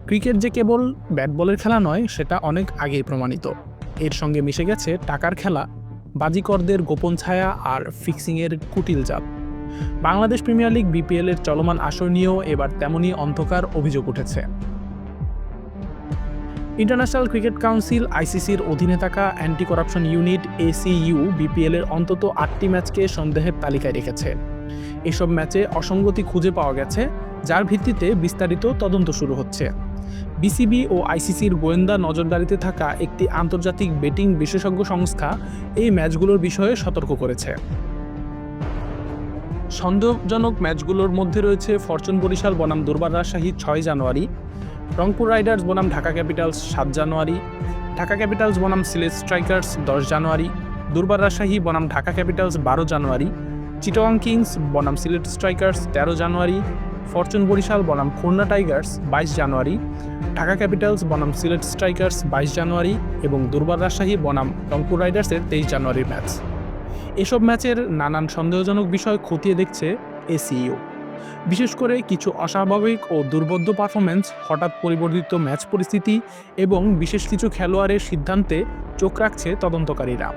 Cricket যে কেবল bat বলের খেলা নয়, সেটা অনেক আগেই প্রমাণিত। এর সঙ্গে মিশে গেছে টাকার খেলা, বাজিকরদের গোপন ছায়া আর ফিক্সিংয়ের কুটিল জাল। বাংলাদেশ প্রিমিয়ার লিগ বিপিএল এর চলমান আসর নিয়েও এবার তেমনই অন্ধকার অভিযোগ উঠেছে। ইন্টারন্যাশনাল ক্রিকেট কাউন্সিল আইসিসির অধীনে থাকা anti corruption unit ACU BPL এর অন্তত 8টি ম্যাচকে সন্দেহের তালিকায় রেখেছে। এসব ম্যাচে অসঙ্গতি খুঁজে পাওয়া গেছে, যার ভিত্তিতে বিস্তারিত তদন্ত শুরু হচ্ছে। বিসিবি ও আইসিসির গোয়েন্দা নজরদারিতে থাকা একটি আন্তর্জাতিক বেটিং বিশেষজ্ঞ সংস্থা এই ম্যাচগুলোর বিষয়ে সতর্ক করেছে। সন্দেহজনক ম্যাচগুলোর মধ্যে রয়েছে ফরচুন বরিশাল বনাম দুর্বার রাজশাহী 6 জানুয়ারি, রংপুর রাইডার্স বনাম ঢাকা ক্যাপিটালস 7 জানুয়ারি, ঢাকা ক্যাপিটালস বনাম সিলেট স্ট্রাইকার্স 10 জানুয়ারি, দুর্বার রাজশাহী বনাম ঢাকা ক্যাপিটালস 12 জানুয়ারি, চিটাগং কিংস বনাম সিলেট স্ট্রাইকার্স 13 জানুয়ারি, ফরচুন বরিশাল বনাম খুলনা টাইগার্স 22 জানুয়ারি, ঢাকা ক্যাপিটালস বনাম সিলেট স্ট্রাইকার্স 22 জানুয়ারি এবং দুর্বার রাজশাহী বনাম রংপুর রাইডার্সের 23 জানুয়ারির ম্যাচ। এসব ম্যাচের নানান সন্দেহজনক বিষয় খতিয়ে দেখছে এসিইউ। বিশেষ করে কিছু অস্বাভাবিক ও দুর্বোধ্য পারফরম্যান্স, হঠাৎ পরিবর্তিত ম্যাচ পরিস্থিতি এবং বিশেষ কিছু খেলোয়াড়ের সিদ্ধান্তে চোখ রাখছে তদন্তকারীরা।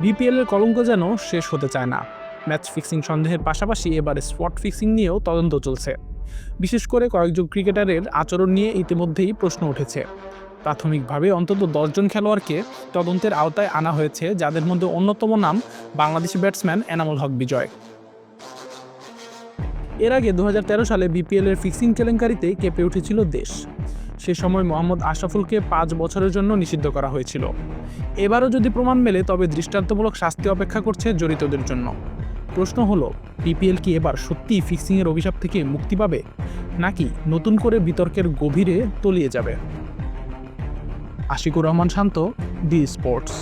বিপিএলের কলঙ্ক যেন শেষ হতে চায় না। ম্যাচ ফিক্সিং সন্দেহের পাশাপাশি এবার স্পট ফিক্সিং নিয়েও তদন্ত চলছে। বিশেষ করে কয়েকজন ক্রিকেটারের আচরণ নিয়ে ইতিমধ্যেই প্রশ্ন উঠেছে। প্রাথমিকভাবে অন্তত 10 জন খেলোয়াড়কে তদন্তের আওতায় আনা হয়েছে, যাদের মধ্যে অন্যতম নাম বাংলাদেশি ব্যাটসম্যান এনামুল হক বিজয়। এর আগে 2013 সালে বিপিএল এর ফিক্সিং কেলেঙ্কারিতে কেঁপে উঠেছিল দেশ। সে সময় মোহাম্মদ আশরাফুলকে 5 বছরের জন্য নিষিদ্ধ করা হয়েছিল। এবারও যদি প্রমাণ মেলে, তবে দৃষ্টান্তমূলক শাস্তি অপেক্ষা করছে জড়িতদের জন্য। প্রশ্ন হলো, বিপিএল কি এবার সত্যিই ফিক্সিংয়ের অভিশাপ থেকে মুক্তি পাবে, নাকি নতুন করে বিতর্কের গভীরে তলিয়ে যাবে? আশিকুর রহমান শান্ত, ডি স্পোর্টস।